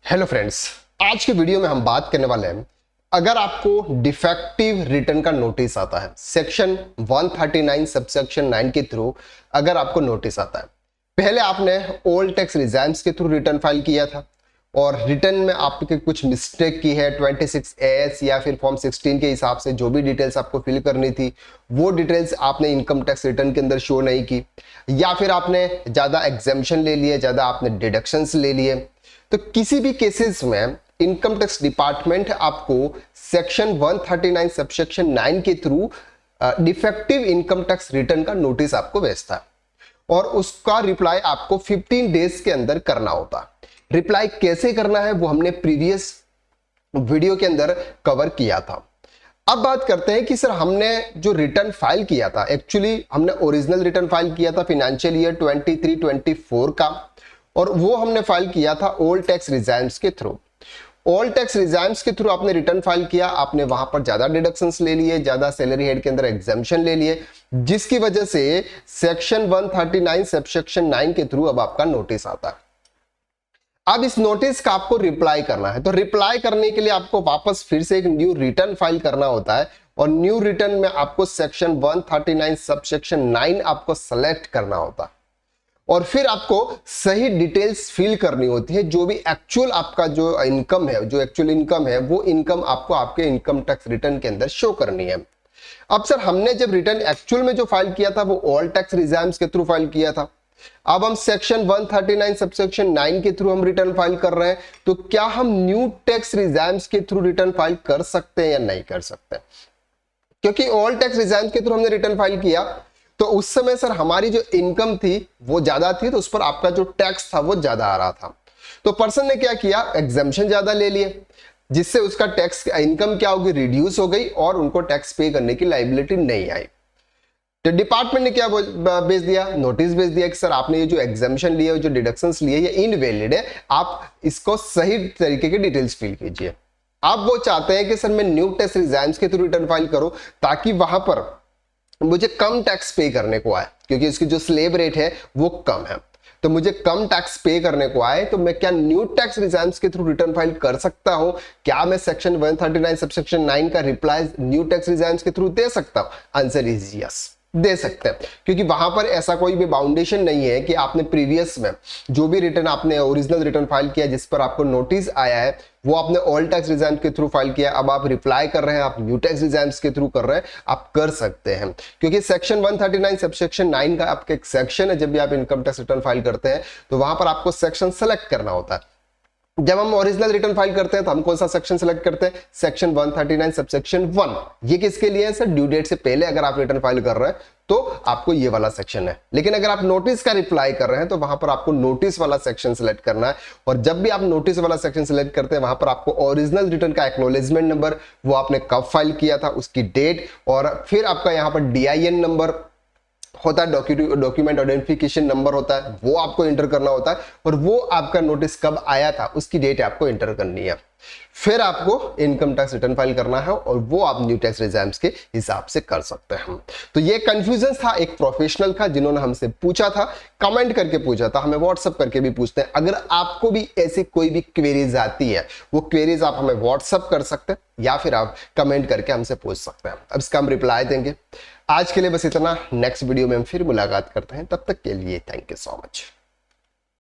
Hello friends, आज के video में हम बात करने वाले हैं अगर आपको डिफेक्टिव रिटर्न का नोटिस आता है सेक्शन 139 सबसेक्शन 9 के थ्रू अगर आपको नोटिस आता है, पहले आपने ओल्ड टैक्स रिजाइम्स के थ्रू रिटर्न फाइल किया था और रिटर्न में आपके कुछ मिस्टेक की है 26AS या फिर फॉर्म 16 के हिसाब से जो भी डिटेल्स आपको फिल करनी थी वो डिटेल्स आपने इनकम टैक्स रिटर्न के अंदर शो नहीं की, या फिर आपने ज़्यादा एग्जेम्पशन ले लिए, ज़्यादा आपने डिडक्शंस ले लिए। तो किसी भी केसेस में इनकम टैक्स डिपार्टमेंट आपको सेक्शन 139 सबसेक्शन 9 के through defective income tax return का नोटिस आपको भेजता है और उसका रिप्लाई आपको 15 डेज के अंदर करना होता है। रिप्लाई कैसे करना है वो हमने प्रीवियस वीडियो के अंदर कवर किया था। अब बात करते हैं कि सर हमने जो रिटर्न फाइल किया था, एक्चुअली हमने ओरिजिनल रिटर्न फाइल किया था फाइनेंशियल ईयर 23-24 का, और वो हमने फाइल किया था ओल्ड टैक्स रिजाइम्स के थ्रू। ओल्ड टैक्स रिजाइम्स के थ्रू आपने रिटर्न फाइल किया, आपने वहां पर ज्यादा डिडक्शंस ले लिए, ज्यादा सैलरी हेड के अंदर एग्जेम्पशन ले लिए, जिसकी वजह से सेक्शन 139 सबसेक्शन 9 के थ्रू अब आपका नोटिस आता है। अब इस नोटिस का आपको रिप्लाई करना है, तो रिप्लाई करने के लिए आपको वापस फिर से एक न्यू रिटर्न फाइल करना होता है और न्यू रिटर्न में आपको सेक्शन 139 सबसेक्शन 9 आपको सेलेक्ट करना होता है और फिर आपको सही डिटेल्स फिल करनी होती है। जो भी एक्चुअल आपका जो इनकम है, जो एक्चुअल इनकम है, वो इनकम आपको आपके इनकम टैक्स रिटर्न के अंदर शो करनी है। अब सर हमने जब रिटर्न एक्चुअल में जो फाइल किया था वो ओल्ड टैक्स रिजाइम्स के थ्रू फाइल किया था। अब हम सेक्शन 139 सबसेक्शन 9 के थ्रू हम रिटर्न फाइल कर रहे हैं, तो क्या हम न्यू टैक्स रिजाइम्स के थ्रू रिटर्न फाइल कर सकते हैं या नहीं कर सकते? क्योंकि ओल्ड टैक्स रिजाइम्स के थ्रू हमने रिटर्न फाइल किया तो उस समय सर हमारी जो इनकम थी वो ज्यादा थी, तो उस पर आपका जो टैक्स था वो ज्यादा आ रहा था। तो पर्सन ने क्या किया, एग्जेम्पशन ज्यादा ले लिए, जिससे उसका टैक्स इनकम क्या होगी, रिड्यूस हो गई और उनको टैक्स पे करने की लायबिलिटी नहीं आई। तो डिपार्टमेंट ने क्या भेज दिया, नोटिस भेज दिया कि सर आपने ये जो एग्जेम्पशन लिए, जो डिडक्शंस लिए, ये इनवैलिड है, आप इसको सही तरीके के डिटेल्स फिल कीजिए। आप वो चाहते हैं कि सर मैं न्यू टैक्स रिजाइम्स के थ्रू रिटर्न फाइल करूं ताकि वहां पर मुझे कम टैक्स पे करने को आए, क्योंकि इसकी जो स्लेब रेट है वो कम है, तो मुझे कम टैक्स पे करने को आए। तो मैं क्या न्यू टैक्स रिजाइम्स के थ्रू रिटर्न फाइल कर सकता हूं? क्या मैं सेक्शन 139 सबसेक्शन 9 का रिप्लाई न्यू टैक्स रिजाइम्स के थ्रू दे सकता हूं? आंसर इज यस, दे सकते हैं, क्योंकि वहां पर ऐसा कोई भी बाउंडेशन नहीं है कि आपने प्रीवियस में जो भी रिटर्न आपने ओरिजिनल रिटर्न फाइल किया जिस पर आपको नोटिस आया है वो आपने ओल्ड टैक्स रिजाइम के थ्रू फाइल किया, अब आप रिप्लाई कर रहे हैं, आप न्यू टैक्स रिजाइम्स के थ्रू कर रहे हैं, आप कर सकते हैं। क्योंकि सेक्शन 139 सबसेक्शन 9 का आपका एक सेक्शन है, जब भी आप इनकम टैक्स रिटर्न फाइल करते हैं तो वहां पर आपको सेक्शन सेलेक्ट करना होता है। जब हम ओरिजिनल रिटर्न फाइल करते हैं तो हम कौन सा सेक्शन सेलेक्ट करते हैं, सेक्शन 139 सबसेक्शन 1। ये किसके लिए है सर, ड्यू डेट से पहले अगर आप रिटर्न फाइल कर रहे हैं तो आपको ये वाला सेक्शन है। लेकिन अगर आप नोटिस का रिप्लाई कर रहे हैं तो वहां पर आपको नोटिस वाला सेक्शन सेलेक्ट करना है, और जब भी आप नोटिस वाला सेक्शन सेलेक्ट करते हैं वहां पर आपको ओरिजिनल रिटर्न का एक्नॉलेजमेंट नंबर, वो आपने कब फाइल किया था उसकी डेट, और फिर आपका यहां पर DIN नंबर होता है, डॉक्यूमेंट आइडेंटिफिकेशन नंबर होता है, वो आपको एंटर करना होता है, और वो आपका नोटिस कब आया था उसकी डेट आपको एंटर करनी है। फिर आपको इनकम टैक्स रिटर्न फाइल करना है और वो आप न्यू टैक्स रिजाइम्स के हिसाब से कर सकते हैं। तो ये कंफ्यूजन था एक प्रोफेशनल का जिन्होंने हमसे पूछा था, कमेंट करके पूछा था, हमें व्हाट्सएप करके भी पूछते हैं। अगर आपको भी ऐसी कोई भी क्वेरीज आती है वो क्वेरीज आप हमें व्हाट्सएप कर सकते हैं या फिर आप कमेंट करके हमसे पूछ सकते हैं, अब इसका हम रिप्लाई देंगे। आज के लिए बस इतना, नेक्स्ट वीडियो में हम फिर मुलाकात करते हैं, तब तक के लिए थैंक यू सो मच।